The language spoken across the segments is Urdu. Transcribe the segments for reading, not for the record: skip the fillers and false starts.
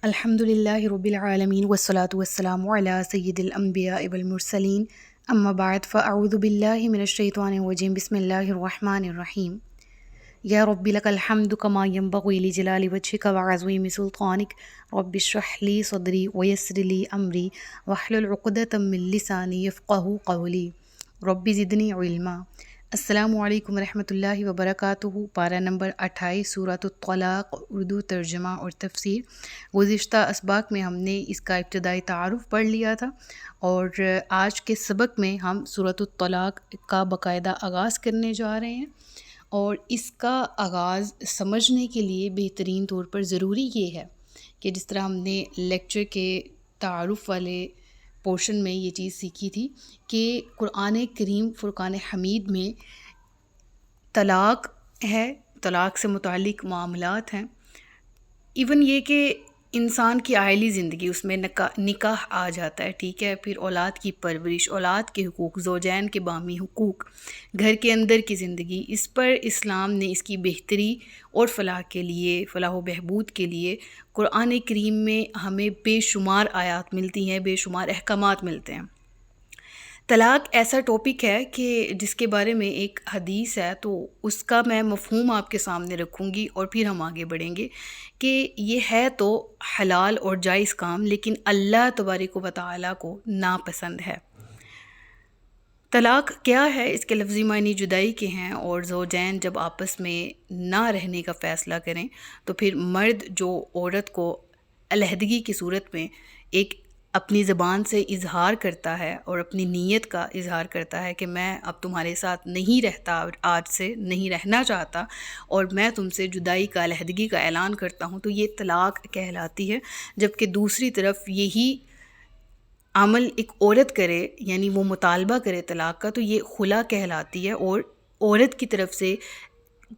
الحمدللہ رب العالمین والصلاة والسلام علی سید الانبیاء والمرسلین اما بعد فاعوذ باللہ من الشیطان الرجیم بسم اللہ الرحمن الرحیم یا رب لک الحمد کما ینبغی لجلال وجہک وعظیم سلطانک رب اشرح لی صدری ویسر لی امری واحلل عقدۃ من لسانی یفقہوا قولی رب زدنی علما۔ السلام علیکم ورحمۃ اللہ وبرکاتہ۔ پارہ نمبر 28 سورۃ الطلاق، اردو ترجمہ اور تفسیر۔ گزشتہ اسباق میں ہم نے اس کا ابتدائی تعارف پڑھ لیا تھا، اور آج کے سبق میں ہم سورۃ الطلاق کا باقاعدہ آغاز کرنے جا رہے ہیں، اور اس کا آغاز سمجھنے کے لیے بہترین طور پر ضروری یہ ہے کہ جس طرح ہم نے لیکچر کے تعارف والے پورشن میں یہ چیز سیکھی تھی کہ قرآن کریم فرقان حمید میں طلاق ہے، طلاق سے متعلق معاملات ہیں، ایون یہ کہ انسان کی عائلی زندگی اس میں نکاح آ جاتا ہے، ٹھیک ہے، پھر اولاد کی پرورش، اولاد کے حقوق، زوجین کے باہمی حقوق، گھر کے اندر کی زندگی، اس پر اسلام نے اس کی بہتری اور فلاح کے لیے، فلاح و بہبود کے لیے قرآن کریم میں ہمیں بے شمار آیات ملتی ہیں، بے شمار احکامات ملتے ہیں۔ طلاق ایسا ٹاپک ہے کہ جس کے بارے میں ایک حدیث ہے، تو اس کا میں مفہوم آپ کے سامنے رکھوں گی اور پھر ہم آگے بڑھیں گے کہ یہ ہے تو حلال اور جائز کام، لیکن اللہ تبارک و تعالیٰ کو ناپسند ہے۔ طلاق کیا ہے؟ اس کے لفظی معنی جدائی کے ہیں، اور زوجین جب آپس میں نہ رہنے کا فیصلہ کریں تو پھر مرد جو عورت کو علیحدگی کی صورت میں ایک اپنی زبان سے اظہار کرتا ہے اور اپنی نیت کا اظہار کرتا ہے کہ میں اب تمہارے ساتھ نہیں رہتا، آج سے نہیں رہنا چاہتا، اور میں تم سے جدائی کا، علیحدگی کا اعلان کرتا ہوں، تو یہ طلاق کہلاتی ہے۔ جبکہ دوسری طرف یہی عمل ایک عورت کرے، یعنی وہ مطالبہ کرے طلاق کا، تو یہ خلا کہلاتی ہے، اور عورت کی طرف سے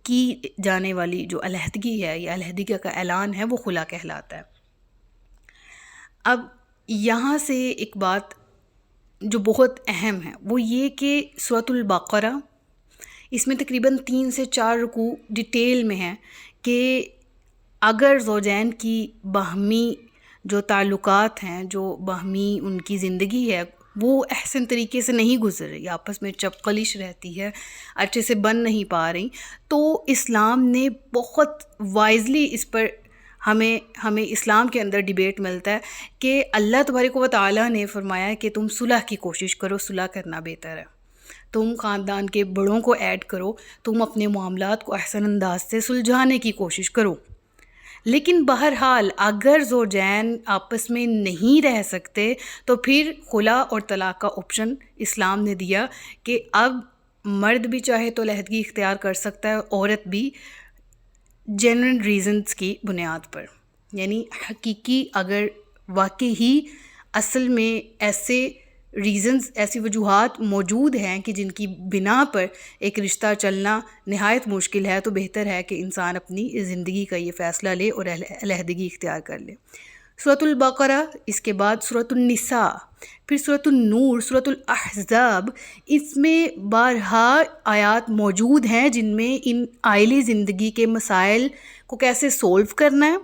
کی جانے والی جو علیحدگی ہے یا علیحدگی کا اعلان ہے وہ خلا کہلاتا ہے۔ اب یہاں سے ایک بات جو بہت اہم ہے وہ یہ کہ سورۃ البقرہ، اس میں تقریباً 3 سے 4 رکوع ڈیٹیل میں ہیں کہ اگر زوجین کی باہمی جو تعلقات ہیں، جو باہمی ان کی زندگی ہے، وہ احسن طریقے سے نہیں گزر رہی، آپس میں چپقلش رہتی ہے، اچھے سے بن نہیں پا رہی، تو اسلام نے بہت وائزلی اس پر ہمیں اسلام کے اندر ڈیبیٹ ملتا ہے کہ اللہ تبارک و تعالیٰ نے فرمایا ہے کہ تم صلح کی کوشش کرو، صلح کرنا بہتر ہے، تم خاندان کے بڑوں کو ایڈ کرو، تم اپنے معاملات کو احسن انداز سے سلجھانے کی کوشش کرو۔ لیکن بہرحال اگر زوجین آپس میں نہیں رہ سکتے تو پھر خلا اور طلاق کا آپشن اسلام نے دیا کہ اب مرد بھی چاہے تو علیحدگی اختیار کر سکتا ہے، عورت بھی جینوئن ریزنز کی بنیاد پر، یعنی حقیقی اگر واقعی ہی اصل میں ایسے ریزنز، ایسی وجوہات موجود ہیں کہ جن کی بنا پر ایک رشتہ چلنا نہایت مشکل ہے، تو بہتر ہے کہ انسان اپنی زندگی کا یہ فیصلہ لے اور علیحدگی اختیار کر لے۔ سورۃ البقرہ، اس کے بعد سورۃ النساء، پھر سورۃ النور، سورۃ الاحزاب، اس میں بارہا آیات موجود ہیں جن میں ان عائلی زندگی کے مسائل کو کیسے سولو کرنا ہے،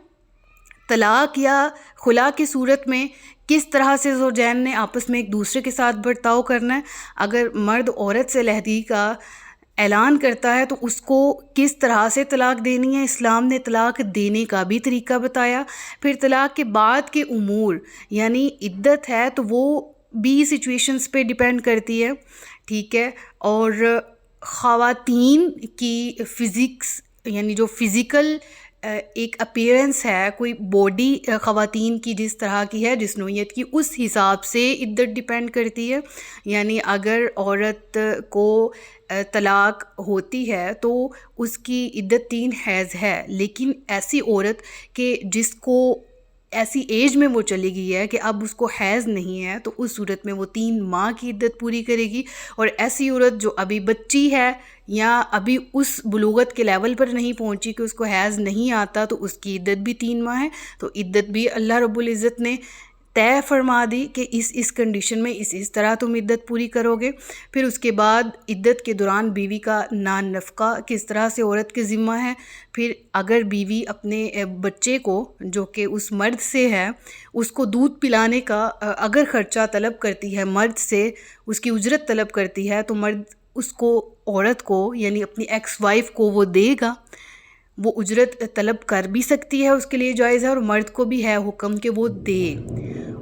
طلاق یا خلا کی صورت میں کس طرح سے زوجین نے آپس میں ایک دوسرے کے ساتھ برتاؤ کرنا ہے، اگر مرد عورت سے علیحدگی کا اعلان کرتا ہے تو اس کو کس طرح سے طلاق دینی ہے، اسلام نے طلاق دینے کا بھی طریقہ بتایا۔ پھر طلاق کے بعد کے امور، یعنی عدت ہے تو وہ بھی سچویشنز پہ ڈیپینڈ کرتی ہے، ٹھیک ہے، اور خواتین کی فزکس، یعنی جو فزیکل ایک اپیرنس ہے، کوئی باڈی خواتین کی جس طرح کی ہے، جس نوعیت کی، اس حساب سے عدت ڈیپینڈ کرتی ہے۔ یعنی اگر عورت کو طلاق ہوتی ہے تو اس کی عدت 3 حیض ہے، لیکن ایسی عورت کہ جس کو ایسی ایج میں وہ چلی گئی ہے کہ اب اس کو حیض نہیں ہے، تو اس صورت میں وہ 3 ماہ کی عدت پوری کرے گی، اور ایسی عورت جو ابھی بچی ہے یا ابھی اس بلوغت کے لیول پر نہیں پہنچی کہ اس کو حیض نہیں آتا، تو اس کی عدت بھی 3 ماہ ہے۔ تو عدت بھی اللہ رب العزت نے طے فرما دی کہ اس کنڈیشن میں اس طرح تم عدت پوری کرو گے. پھر اس کے بعد عدت کے دوران بیوی کا نان نفقہ کس طرح سے عورت کے ذمہ ہے. پھر اگر بیوی اپنے بچے کو جو کہ اس مرد سے ہے اس کو دودھ پلانے کا اگر خرچہ طلب کرتی ہے مرد سے، اس کی اجرت طلب کرتی ہے، تو مرد اس کو عورت کو یعنی اپنی ایکس وائف کو وہ دے گا. وہ اجرت طلب کر بھی سکتی ہے، اس کے لیے جائز ہے، اور مرد کو بھی ہے حکم کہ وہ دے.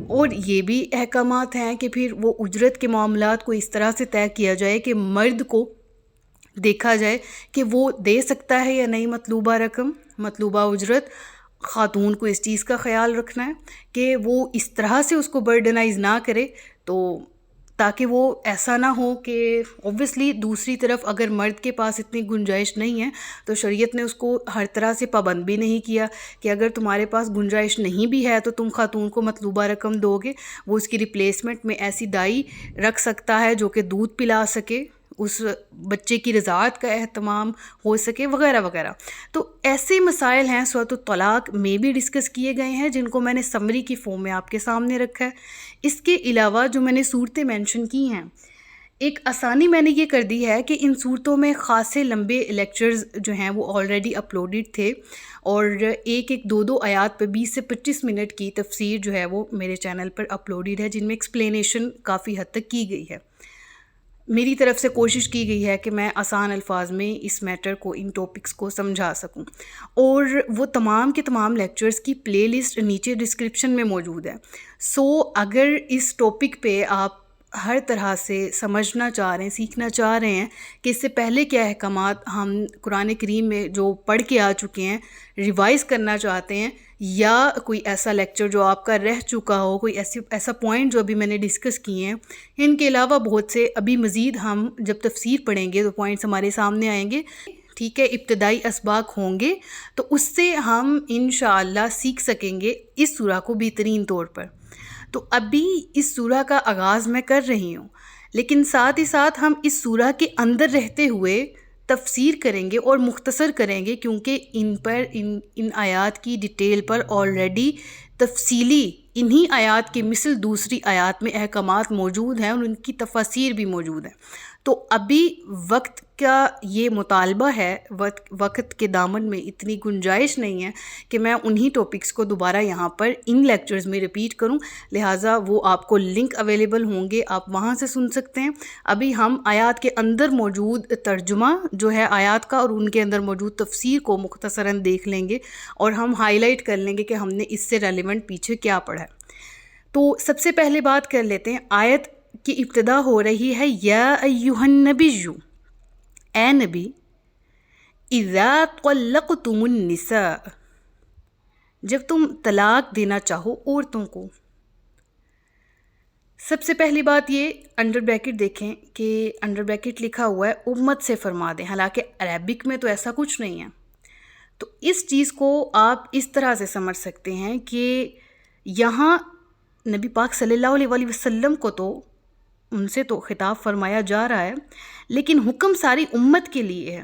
اور یہ بھی احکامات ہیں کہ پھر وہ اجرت کے معاملات کو اس طرح سے طے کیا جائے کہ مرد کو دیکھا جائے کہ وہ دے سکتا ہے یا نہیں مطلوبہ رقم، مطلوبہ اجرت. خاتون کو اس چیز کا خیال رکھنا ہے کہ وہ اس طرح سے اس کو برڈنائز نہ کرے، تو تاکہ وہ ایسا نہ ہو کہ اوبویسلی دوسری طرف اگر مرد کے پاس اتنی گنجائش نہیں ہے تو شریعت نے اس کو ہر طرح سے پابند بھی نہیں کیا کہ اگر تمہارے پاس گنجائش نہیں بھی ہے تو تم خاتون کو مطلوبہ رقم دو گے. وہ اس کی ریپلیسمنٹ میں ایسی دائی رکھ سکتا ہے جو کہ دودھ پلا سکے، اس بچے کی رضاعت کا اہتمام ہو سکے، وغیرہ وغیرہ. تو ایسے مسائل ہیں سورۃ الطلاق میں بھی ڈسکس کیے گئے ہیں جن کو میں نے سمری کی فارم میں آپ کے سامنے رکھا ہے. اس کے علاوہ جو میں نے صورتیں مینشن کی ہیں، ایک آسانی میں نے یہ کر دی ہے کہ ان صورتوں میں خاصے لمبے لیکچرز جو ہیں وہ آلریڈی اپلوڈڈ تھے، اور ایک دو آیات پہ 20 سے 25 منٹ کی تفسیر جو ہے وہ میرے چینل پر اپلوڈڈ ہے، جن میں ایکسپلینیشن کافی حد تک کی گئی ہے. میری طرف سے کوشش کی گئی ہے کہ میں آسان الفاظ میں اس میٹر کو، ان ٹاپکس کو سمجھا سکوں. اور وہ تمام کے تمام لیکچرز کی پلے لسٹ نیچے ڈسکرپشن میں موجود ہے. اگر اس ٹاپک پہ آپ ہر طرح سے سمجھنا چاہ رہے ہیں، سیکھنا چاہ رہے ہیں کہ اس سے پہلے کیا احکامات ہم قرآن کریم میں جو پڑھ کے آ چکے ہیں ریوائز کرنا چاہتے ہیں، یا کوئی ایسا لیکچر جو آپ کا رہ چکا ہو، کوئی ایسا پوائنٹ جو ابھی میں نے ڈسکس کیے ہیں، ان کے علاوہ بہت سے ابھی مزید ہم جب تفسیر پڑھیں گے تو پوائنٹس ہمارے سامنے آئیں گے. ٹھیک ہے، ابتدائی اسباق ہوں گے تو اس سے ہم انشاءاللہ سیکھ سکیں گے اس سورہ کو بہترین طور پر. تو ابھی اس سورہ کا آغاز میں کر رہی ہوں، لیکن ساتھ ہی ساتھ ہم اس سورہ کے اندر رہتے ہوئے تفسیر کریں گے اور مختصر کریں گے، کیونکہ ان آیات کی ڈیٹیل پر آلریڈی تفصیلی انہی آیات کے مثل دوسری آیات میں احکامات موجود ہیں اور ان کی تفاسیر بھی موجود ہیں. تو ابھی وقت کا یہ مطالبہ ہے، وقت کے دامن میں اتنی گنجائش نہیں ہے کہ میں انہی ٹاپکس کو دوبارہ یہاں پر ان لیکچرز میں ریپیٹ کروں، لہٰذا وہ آپ کو لنک اویلیبل ہوں گے، آپ وہاں سے سن سکتے ہیں. ابھی ہم آیات کے اندر موجود ترجمہ جو ہے آیات کا اور ان کے اندر موجود تفسیر کو مختصراً دیکھ لیں گے اور ہم ہائی لائٹ کر لیں گے کہ ہم نے اس سے ریلیونٹ پیچھے کیا پڑھا ہے. تو سب سے پہلے بات کر لیتے ہیں، آیت کی ابتدا ہو رہی ہے یا ایھا النبی، اے نبی، اذا طلقتم النساء، جب تم طلاق دینا چاہو عورتوں کو. سب سے پہلی بات یہ انڈر بریکٹ دیکھیں کہ انڈر بریکٹ لکھا ہوا ہے امت سے فرما دیں، حالانکہ عربک میں تو ایسا کچھ نہیں ہے. تو اس چیز کو آپ اس طرح سے سمجھ سکتے ہیں کہ یہاں نبی پاک صلی اللہ علیہ وسلم کو تو ان سے تو خطاب فرمایا جا رہا ہے، لیکن حکم ساری امت کے لیے ہے.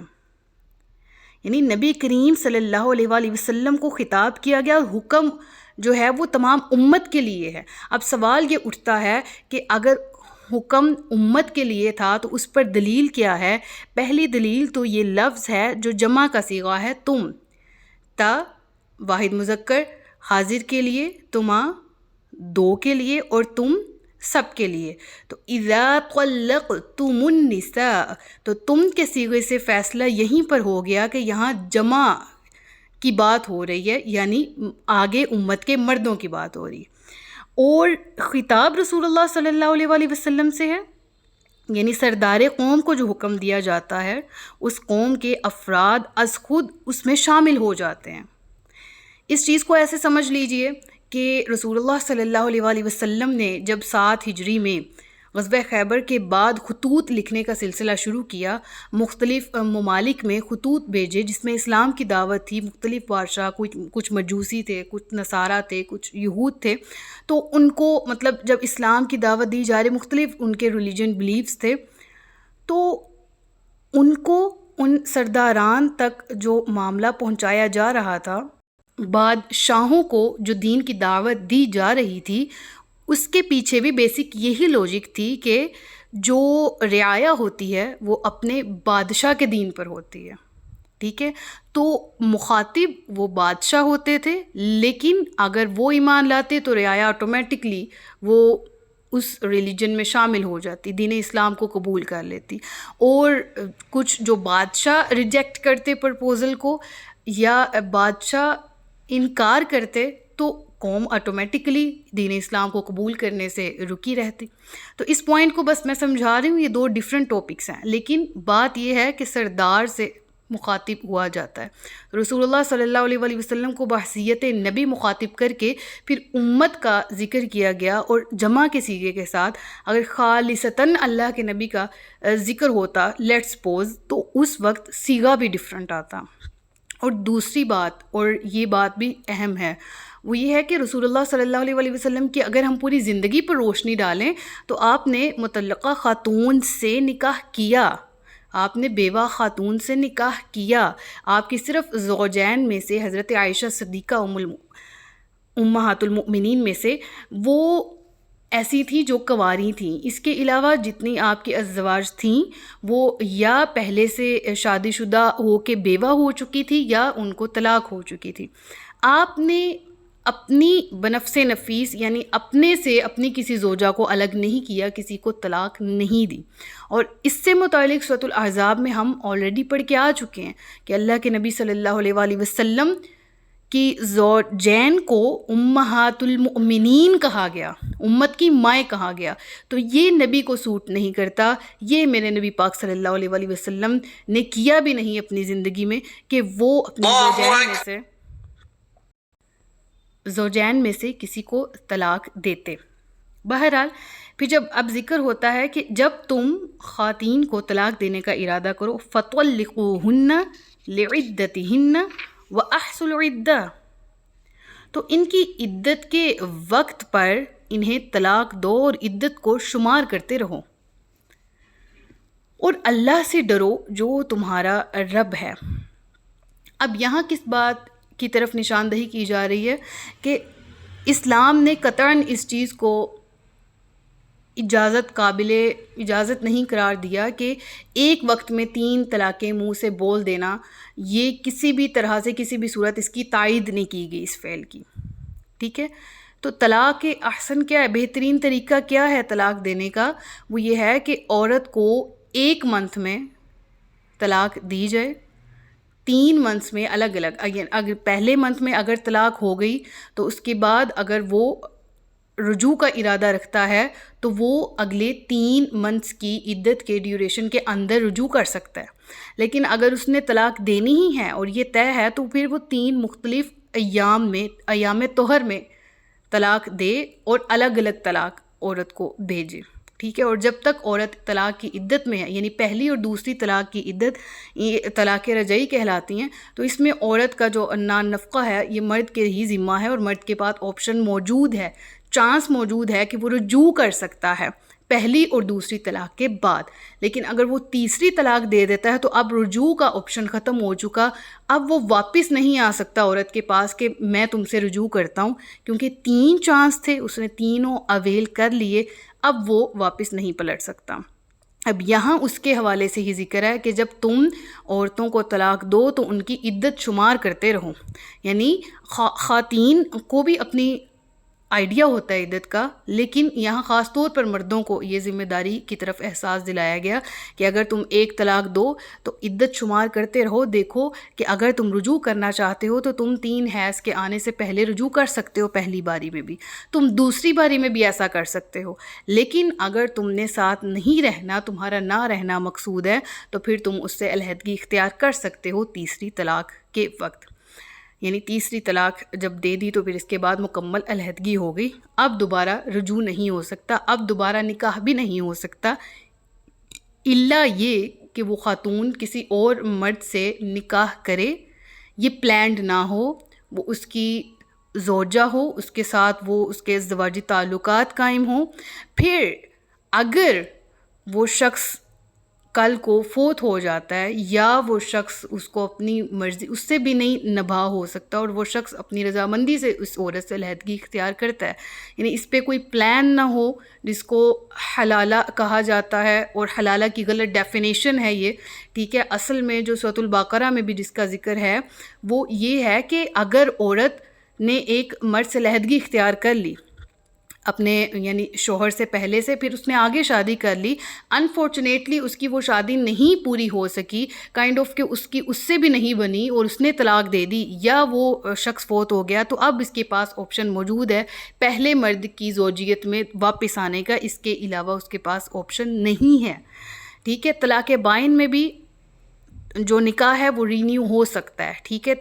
یعنی نبی کریم صلی اللہ علیہ وسلم کو خطاب کیا گیا، حکم جو ہے وہ تمام امت کے لیے ہے. اب سوال یہ اٹھتا ہے کہ اگر حکم امت کے لیے تھا تو اس پر دلیل کیا ہے؟ پہلی دلیل تو یہ لفظ ہے جو جمع کا صیغہ ہے تم، تا واحد مذکر حاضر کے لیے، تما دو کے لیے، اور تم سب کے لیے. تو اذا طلقتم النساء، تو تم کے صیغے سے فیصلہ یہیں پر ہو گیا کہ یہاں جمع کی بات ہو رہی ہے، یعنی آگے امت کے مردوں کی بات ہو رہی ہے. اور خطاب رسول اللہ صلی اللہ علیہ وسلم سے ہے، یعنی سردار قوم کو جو حکم دیا جاتا ہے اس قوم کے افراد از خود اس میں شامل ہو جاتے ہیں. اس چیز کو ایسے سمجھ لیجئے کہ رسول اللہ صلی اللہ علیہ وسلم نے جب 7 ہجری میں غزوہ خیبر کے بعد خطوط لکھنے کا سلسلہ شروع کیا، مختلف ممالک میں خطوط بھیجے جس میں اسلام کی دعوت تھی. مختلف بادشاہ، کچھ مجوسی تھے، کچھ نصارہ تھے، کچھ یہود تھے، تو ان کو مطلب جب اسلام کی دعوت دی جا رہی، مختلف ان کے ریلیجن بلیفز تھے، تو ان کو ان سرداران تک جو معاملہ پہنچایا جا رہا تھا، بادشاہوں کو جو دین کی دعوت دی جا رہی تھی، اس کے پیچھے بھی بیسک یہی لاجک تھی کہ جو رعایا ہوتی ہے وہ اپنے بادشاہ کے دین پر ہوتی ہے، ٹھیک ہے؟ تو مخاطب وہ بادشاہ ہوتے تھے، لیکن اگر وہ ایمان لاتے تو رعایا آٹومیٹکلی وہ اس ریلیجن میں شامل ہو جاتی، دین اسلام کو قبول کر لیتی. اور کچھ جو بادشاہ ریجیکٹ کرتے پرپوزل کو یا بادشاہ انکار کرتے تو قوم آٹومیٹکلی دین اسلام کو قبول کرنے سے رکی رہتی. تو اس پوائنٹ کو بس میں سمجھا رہی ہوں، یہ دو ڈیفرنٹ ٹاپکس ہیں، لیکن بات یہ ہے کہ سردار سے مخاطب ہوا جاتا ہے. رسول اللہ صلی اللہ علیہ وآلہ وسلم کو بحیثیت نبی مخاطب کر کے پھر امت کا ذکر کیا گیا، اور جمع کے صیغے کے ساتھ اگر خالصتاً اللہ کے نبی کا ذکر ہوتا لیٹس سپوز، تو اس وقت صیغہ بھی ڈفرنٹ آتا. اور دوسری بات، اور یہ بات بھی اہم ہے، وہ یہ ہے کہ رسول اللہ صلی اللہ علیہ وآلہ وسلم کی اگر ہم پوری زندگی پر روشنی ڈالیں تو آپ نے مطلقہ خاتون سے نکاح کیا، آپ نے بیوہ خاتون سے نکاح کیا. آپ کی صرف زوجین میں سے حضرت عائشہ صدیقہ امہات المؤمنین میں سے وہ ایسی تھیں جو کنواری تھیں. اس کے علاوہ جتنی آپ کی ازواج تھیں وہ یا پہلے سے شادی شدہ ہو کے بیوہ ہو چکی تھی یا ان کو طلاق ہو چکی تھی. آپ نے اپنی بنفس نفیس یعنی اپنے سے اپنی کسی زوجہ کو الگ نہیں کیا، کسی کو طلاق نہیں دی. اور اس سے متعلق سورۃ الاحزاب میں ہم آلریڈی پڑھ کے آ چکے ہیں کہ اللہ کے نبی صلی اللہ علیہ وآلہ وسلم کی زوجین کو امہات المؤمنین کہا گیا، امت کی مائیں کہا گیا. تو یہ نبی کو سوٹ نہیں کرتا، یہ میرے نبی پاک صلی اللہ علیہ وآلہ وسلم نے کیا بھی نہیں اپنی زندگی میں کہ وہ اپنی زوجین میں سے کسی کو طلاق دیتے. بہرحال پھر جب اب ذکر ہوتا ہے کہ جب تم خواتین کو طلاق دینے کا ارادہ کرو فَطَلِّقُوهُنَّ لِعِدَّتِهِنَّ وَأَحْصُوا الْعِدَّةَ، تو ان کی عدت کے وقت پر انہیں طلاق دو اور عدت کو شمار کرتے رہو. اور اللہ سے ڈرو جو تمہارا رب ہے. اب یہاں کس بات کی طرف نشاندہی کی جا رہی ہے کہ اسلام نے قطعاً اس چیز کو قابل اجازت نہیں قرار دیا کہ ایک وقت میں 3 طلاقیں منہ سے بول دینا، یہ کسی بھی طرح سے کسی بھی صورت اس کی تائید نہیں کی گئی اس فعل کی. ٹھیک ہے، تو طلاق احسن کیا ہے، بہترین طریقہ کیا ہے طلاق دینے کا؟ وہ یہ ہے کہ عورت کو 1 منتھ میں طلاق دی جائے، 3 منتھس میں الگ الگ. اگر پہلے منتھ میں اگر طلاق ہو گئی تو اس کے بعد اگر وہ رجوع کا ارادہ رکھتا ہے تو وہ اگلے 3 منتھس کی عدت کے ڈیوریشن کے اندر رجوع کر سکتا ہے. لیکن اگر اس نے طلاق دینی ہی ہے اور یہ طے ہے تو پھر وہ 3 مختلف ایام طہر میں طلاق دے اور الگ الگ طلاق عورت کو بھیجے. ٹھیک ہے، اور جب تک عورت طلاق کی عدت میں ہے، یعنی پہلی اور دوسری طلاق کی عدت یہ طلاق رجعی کہلاتی ہیں، تو اس میں عورت کا جو نان نفقہ ہے یہ مرد کے ہی ذمہ ہے، اور مرد کے پاس آپشن موجود ہے، چانس موجود ہے کہ وہ رجوع کر سکتا ہے پہلی اور دوسری طلاق کے بعد. لیکن اگر وہ تیسری طلاق دے دیتا ہے تو اب رجوع کا آپشن ختم ہو چکا، اب وہ واپس نہیں آ سکتا عورت کے پاس کہ میں تم سے رجوع کرتا ہوں، کیونکہ 3 چانس تھے، اس نے تینوں اویل کر لیے، اب وہ واپس نہیں پلٹ سکتا. اب یہاں اس کے حوالے سے ہی ذکر ہے کہ جب تم عورتوں کو طلاق دو تو ان کی عدت شمار کرتے رہو. یعنی خواتین کو بھی اپنی آئیڈیا ہوتا ہے عدت کا، لیکن یہاں خاص طور پر مردوں کو یہ ذمہ داری کی طرف احساس دلایا گیا کہ اگر تم 1 طلاق دو تو عدت شمار کرتے رہو. دیکھو کہ اگر تم رجوع کرنا چاہتے ہو تو تم 3 حیض کے آنے سے پہلے رجوع کر سکتے ہو، پہلی باری میں بھی، تم دوسری باری میں بھی ایسا کر سکتے ہو. لیکن اگر تم نے ساتھ نہیں رہنا، تمہارا نہ رہنا مقصود ہے، تو پھر تم اس سے علیحدگی اختیار کر سکتے ہو تیسری طلاق کے وقت. یعنی تیسری طلاق جب دے دی تو پھر اس کے بعد مکمل علیحدگی ہو گئی، اب دوبارہ رجوع نہیں ہو سکتا، اب دوبارہ نکاح بھی نہیں ہو سکتا، الا یہ کہ وہ خاتون کسی اور مرد سے نکاح کرے، یہ پلانڈ نہ ہو، وہ اس کی زوجہ ہو، اس کے ساتھ وہ اس کے ازدواجی تعلقات قائم ہوں. پھر اگر وہ شخص کل کو فوت ہو جاتا ہے یا وہ شخص اس کو اپنی مرضی اس سے بھی نہیں نبھا ہو سکتا اور وہ شخص اپنی رضامندی سے اس عورت سے علیحدگی اختیار کرتا ہے، یعنی اس پہ کوئی پلان نہ ہو، جس کو حلالہ کہا جاتا ہے، اور حلالہ کی غلط ڈیفینیشن ہے یہ، ٹھیک ہے۔ اصل میں جو سورۃ البقرہ میں بھی جس کا ذکر ہے وہ یہ ہے کہ اگر عورت نے ایک مرد سے علیحدگی اختیار کر لی اپنے یعنی شوہر سے پہلے سے، پھر اس نے آگے شادی کر لی، انفارچونیٹلی اس کی وہ شادی نہیں پوری ہو سکی، کائنڈ آف کہ اس سے بھی نہیں بنی اور اس نے طلاق دے دی یا وہ شخص فوت ہو گیا، تو اب اس کے پاس آپشن موجود ہے پہلے مرد کی زوجیت میں واپس آنے کا، اس کے علاوہ اس کے پاس آپشن نہیں ہے، ٹھیک ہے۔ طلاق بائن میں بھی جو نکاح ہے وہ رینیو ہو سکتا ہے، ٹھیک ہے۔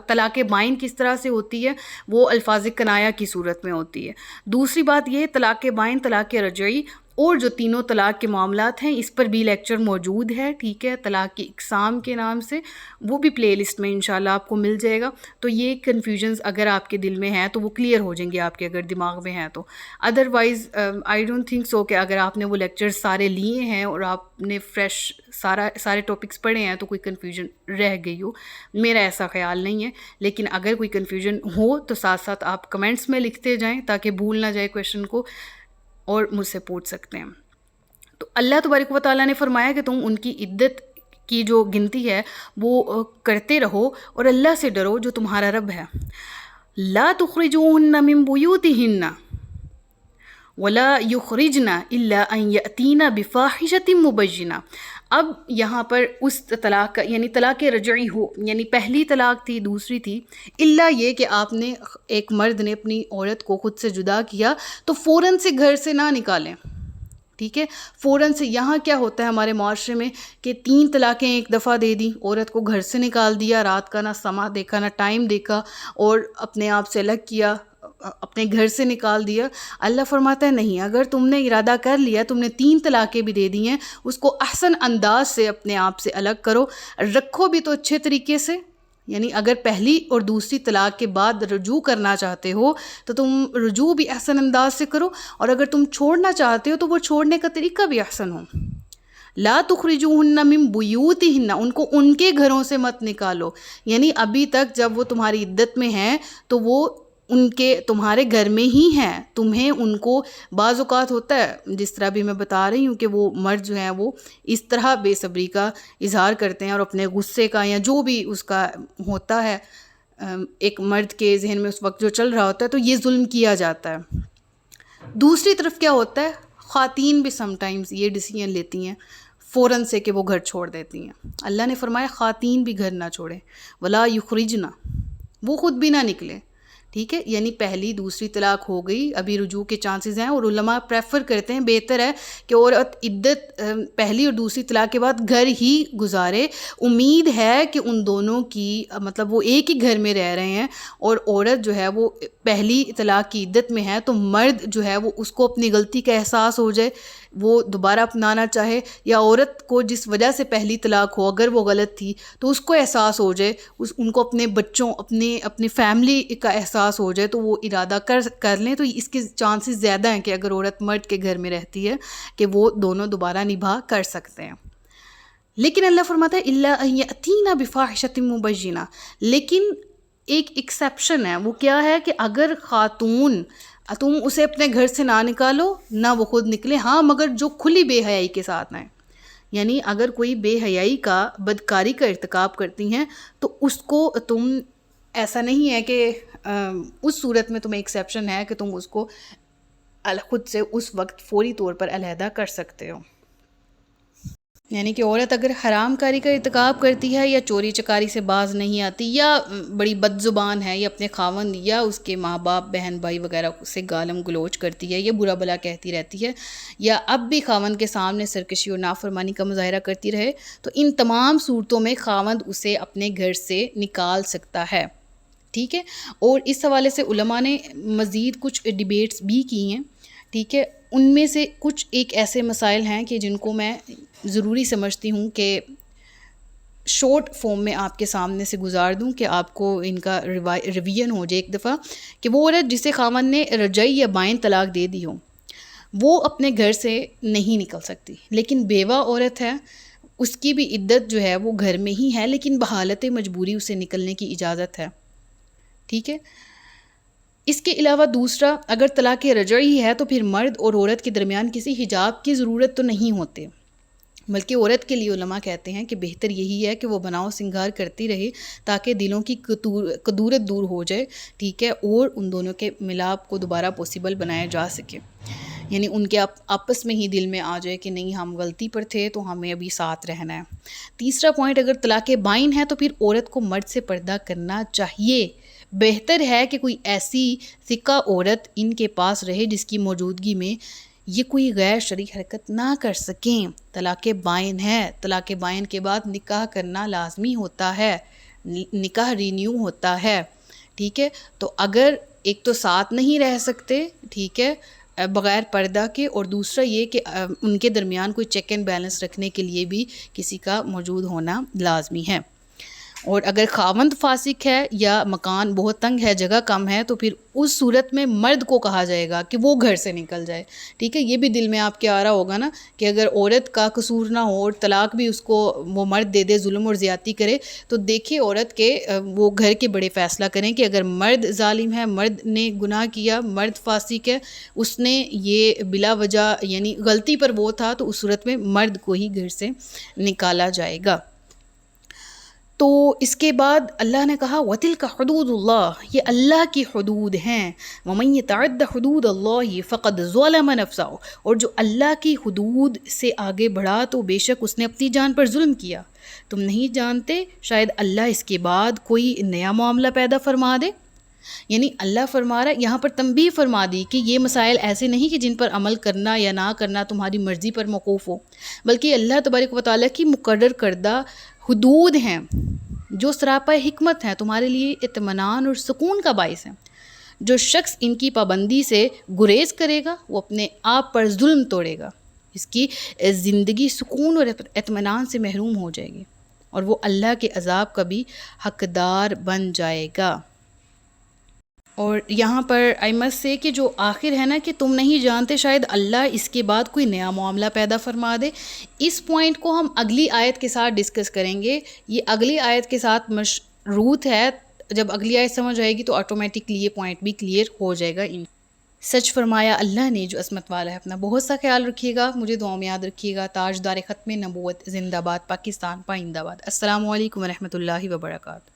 طلاق بائن کس طرح سے ہوتی ہے؟ وہ الفاظ کنایہ کی صورت میں ہوتی ہے۔ دوسری بات یہ، طلاق بائن، طلاق رجعی اور جو تینوں طلاق کے معاملات ہیں، اس پر بھی لیکچر موجود ہے، ٹھیک ہے، طلاق کی اقسام کے نام سے، وہ بھی پلے لسٹ میں انشاءاللہ آپ کو مل جائے گا۔ تو یہ کنفیوژنز اگر آپ کے دل میں ہیں تو وہ کلیئر ہو جائیں گے آپ کے اگر دماغ میں ہیں تو، otherwise I don't think so کہ اگر آپ نے وہ لیکچر سارے لیے ہیں اور آپ نے فریش سارے ٹاپکس پڑھے ہیں تو کوئی کنفیوژن رہ گئی ہو، میرا ایسا خیال نہیں ہے، لیکن اگر کوئی کنفیوژن ہو تو ساتھ ساتھ آپ کمنٹس میں لکھتے جائیں تاکہ بھول نہ جائے کویشچن کو، اور مجھ سے پوچھ سکتے ہیں۔ تو اللہ تبارک و تعالیٰ نے فرمایا کہ تم ان کی عدت کی جو گنتی ہے وہ کرتے رہو اور اللہ سے ڈرو جو تمہارا رب ہے۔ لا تخرجوهن من بیوتہن ولا یخرجن الا ان یأتین بفاحشۃ مبینہ۔ اب یہاں پر اس طلاق کا یعنی طلاق رجعی ہو، یعنی پہلی طلاق تھی، دوسری تھی، الا یہ کہ آپ نے ایک مرد نے اپنی عورت کو خود سے جدا کیا تو فوراً سے گھر سے نہ نکالیں، ٹھیک ہے۔ فوراً سے یہاں کیا ہوتا ہے ہمارے معاشرے میں کہ 3 طلاقیں ایک دفعہ دے دی، عورت کو گھر سے نکال دیا، رات کا نہ سما دیکھا نہ ٹائم دیکھا اور اپنے آپ سے الگ کیا، اپنے گھر سے نکال دیا۔ اللہ فرماتا ہے نہیں، اگر تم نے ارادہ کر لیا، تم نے 3 طلاقیں بھی دے دی ہیں، اس کو احسن انداز سے اپنے آپ سے الگ کرو، رکھو بھی تو اچھے طریقے سے، یعنی اگر پہلی اور دوسری طلاق کے بعد رجوع کرنا چاہتے ہو تو تم رجوع بھی احسن انداز سے کرو، اور اگر تم چھوڑنا چاہتے ہو تو وہ چھوڑنے کا طریقہ بھی احسن ہو۔ لا تخرجوهن من بیوتہن، ان کو ان کے گھروں سے مت نکالو، یعنی ابھی تک جب وہ تمہاری عدت میں ہیں تو وہ ان کے تمہارے گھر میں ہی ہیں، تمہیں ان کو بعض اوقات ہوتا ہے جس طرح بھی میں بتا رہی ہوں کہ وہ مرد جو ہیں وہ اس طرح بے صبری کا اظہار کرتے ہیں اور اپنے غصے کا یا جو بھی اس کا ہوتا ہے ایک مرد کے ذہن میں اس وقت جو چل رہا ہوتا ہے، تو یہ ظلم کیا جاتا ہے۔ دوسری طرف کیا ہوتا ہے، خواتین بھی سم ٹائمز یہ ڈیسیژن لیتی ہیں فوراً سے کہ وہ گھر چھوڑ دیتی ہیں۔ اللہ نے فرمایا خواتین بھی گھر نہ چھوڑیں، ولا یخرجن، وہ خود بھی نہ نکلیں، ٹھیک ہے، یعنی پہلی دوسری طلاق ہو گئی، ابھی رجوع کے چانسز ہیں، اور علماء پریفر کرتے ہیں، بہتر ہے کہ عورت عدت پہلی اور دوسری طلاق کے بعد گھر ہی گزارے۔ امید ہے کہ ان دونوں کی مطلب وہ ایک ہی گھر میں رہ رہے ہیں اور عورت جو ہے وہ پہلی طلاق کی عدت میں ہے، تو مرد جو ہے وہ اس کو اپنی غلطی کا احساس ہو جائے، وہ دوبارہ اپنانا چاہے، یا عورت کو جس وجہ سے پہلی طلاق ہو اگر وہ غلط تھی تو اس کو احساس ہو جائے، ان کو اپنے بچوں اپنی فیملی کا احساس ہو جائے تو وہ ارادہ کر لیں، تو اس کے چانسز زیادہ ہیں کہ اگر عورت مرد کے گھر میں رہتی ہے کہ وہ دونوں دوبارہ نبھا کر سکتے ہیں۔ لیکن اللہ فرماتا ہے الا ان یاتینا بفاحشۃ مبینہ، لیکن ایک ایکسیپشن ہے، وہ کیا ہے کہ اگر خاتون تم اسے اپنے گھر سے نہ نکالو نہ وہ خود نکلے، ہاں مگر جو کھلی بے حیائی کے ساتھ ہیں، یعنی اگر کوئی بے حیائی کا بدکاری کا ارتکاب کرتی ہیں تو اس کو تم ایسا نہیں ہے کہ اس صورت میں تمہیں ایکسیپشن ہے کہ تم اس کو خود سے اس وقت فوری طور پر علیحدہ کر سکتے ہو۔ یعنی کہ عورت اگر حرام کاری کا ارتکاب کرتی ہے یا چوری چکاری سے باز نہیں آتی یا بڑی بد زبان ہے یا اپنے خاوند یا اس کے ماں باپ بہن بھائی وغیرہ سے گالم گلوچ کرتی ہے یا برا بلا کہتی رہتی ہے، یا اب بھی خاوند کے سامنے سرکشی اور نافرمانی کا مظاہرہ کرتی رہے، تو ان تمام صورتوں میں خاوند اسے اپنے گھر سے نکال سکتا ہے، ٹھیک ہے۔ اور اس حوالے سے علماء نے مزید کچھ ڈیبیٹس بھی کی ہیں، ٹھیک ہے۔ ان میں سے کچھ ایک ایسے مسائل ہیں کہ جن کو میں ضروری سمجھتی ہوں کہ شارٹ فارم میں آپ کے سامنے سے گزار دوں کہ آپ کو ان کا ریویژن ہو جائے ایک دفعہ، کہ وہ عورت جسے خاوند نے رجعی یا بائن طلاق دے دی ہو وہ اپنے گھر سے نہیں نکل سکتی، لیکن بیوہ عورت ہے اس کی بھی عدت جو ہے وہ گھر میں ہی ہے، لیکن بحالت مجبوری اسے نکلنے کی اجازت ہے، ٹھیک ہے۔ اس کے علاوہ دوسرا، اگر طلاق رجعی ہے تو پھر مرد اور عورت کے درمیان کسی حجاب کی ضرورت تو نہیں ہوتی، بلکہ عورت کے لیے علماء کہتے ہیں کہ بہتر یہی ہے کہ وہ بناؤ سنگار کرتی رہے تاکہ دلوں کی کدورت دور ہو جائے، ٹھیک ہے، اور ان دونوں کے ملاپ کو دوبارہ پاسبل بنایا جا سکے، یعنی ان کے آپس میں ہی دل میں آ جائے کہ نہیں ہم غلطی پر تھے تو ہمیں ابھی ساتھ رہنا ہے۔ تیسرا پوائنٹ، اگر طلاق بائن ہے تو پھر عورت کو مرد سے پردہ کرنا چاہیے، بہتر ہے کہ کوئی ایسی ثقہ عورت ان کے پاس رہے جس کی موجودگی میں یہ کوئی غیر شرعی حرکت نہ کر سکیں۔ طلاق بائن ہے، طلاق بائن کے بعد نکاح کرنا لازمی ہوتا ہے، نکاح رینیو ہوتا ہے، ٹھیک ہے۔ تو اگر ایک تو ساتھ نہیں رہ سکتے، ٹھیک ہے، بغیر پردہ کے، اور دوسرا یہ کہ ان کے درمیان کوئی چیک اینڈ بیلنس رکھنے کے لیے بھی کسی کا موجود ہونا لازمی ہے۔ اور اگر خاوند فاسق ہے یا مکان بہت تنگ ہے، جگہ کم ہے، تو پھر اس صورت میں مرد کو کہا جائے گا کہ وہ گھر سے نکل جائے، ٹھیک ہے۔ یہ بھی دل میں آپ کے آ رہا ہوگا نا کہ اگر عورت کا قصور نہ ہو اور طلاق بھی اس کو وہ مرد دے دے، ظلم اور زیادتی کرے، تو دیکھیں عورت کے وہ گھر کے بڑے فیصلہ کریں کہ اگر مرد ظالم ہے، مرد نے گناہ کیا، مرد فاسق ہے، اس نے یہ بلا وجہ یعنی غلطی پر وہ تھا، تو اس صورت میں مرد کو ہی گھر سے نکالا جائے گا۔ تو اس کے بعد اللہ نے کہا وَتِلْكَ حُدُودُ اللَّهِ، یہ اللہ کی حدود ہیں، وَمَن يَتَعَدَّ حُدُودَ اللَّهِ فَقَدْ ظَلَمَ نَفْسَهُ، اور جو اللہ کی حدود سے آگے بڑھا تو بے شک اس نے اپنی جان پر ظلم کیا۔ تم نہیں جانتے شاید اللہ اس کے بعد کوئی نیا معاملہ پیدا فرما دے، یعنی اللہ فرما رہا ہے، یہاں پر تنبیہ فرما دی کہ یہ مسائل ایسے نہیں کہ جن پر عمل کرنا یا نہ کرنا تمہاری مرضی پر موقوف ہو، بلکہ اللہ تبارک و تعالیٰ کی مقرر کردہ حدود ہیں جو سراپا حکمت ہیں، تمہارے لیے اطمینان اور سکون کا باعث ہیں۔ جو شخص ان کی پابندی سے گریز کرے گا وہ اپنے آپ پر ظلم توڑے گا، اس کی زندگی سکون اور اطمینان سے محروم ہو جائے گی، اور وہ اللہ کے عذاب کا بھی حقدار بن جائے گا۔ اور یہاں پر آئی مسٹ سے کہ جو آخر ہے نا کہ تم نہیں جانتے شاید اللہ اس کے بعد کوئی نیا معاملہ پیدا فرما دے، اس پوائنٹ کو ہم اگلی آیت کے ساتھ ڈسکس کریں گے۔ یہ اگلی آیت کے ساتھ مشروط ہے، جب اگلی آیت سمجھ آئے گی تو آٹومیٹکلی یہ پوائنٹ بھی کلیئر ہو جائے گا۔ سچ فرمایا اللہ نے جو عظمت والا ہے۔ اپنا بہت سا خیال رکھیے گا، مجھے دعاؤں میں یاد رکھیے گا۔ تاجدار ختم نبوت زندہ باد، پاکستان پائندہ باد۔ السلام علیکم ورحمۃ اللہ وبرکاتہ۔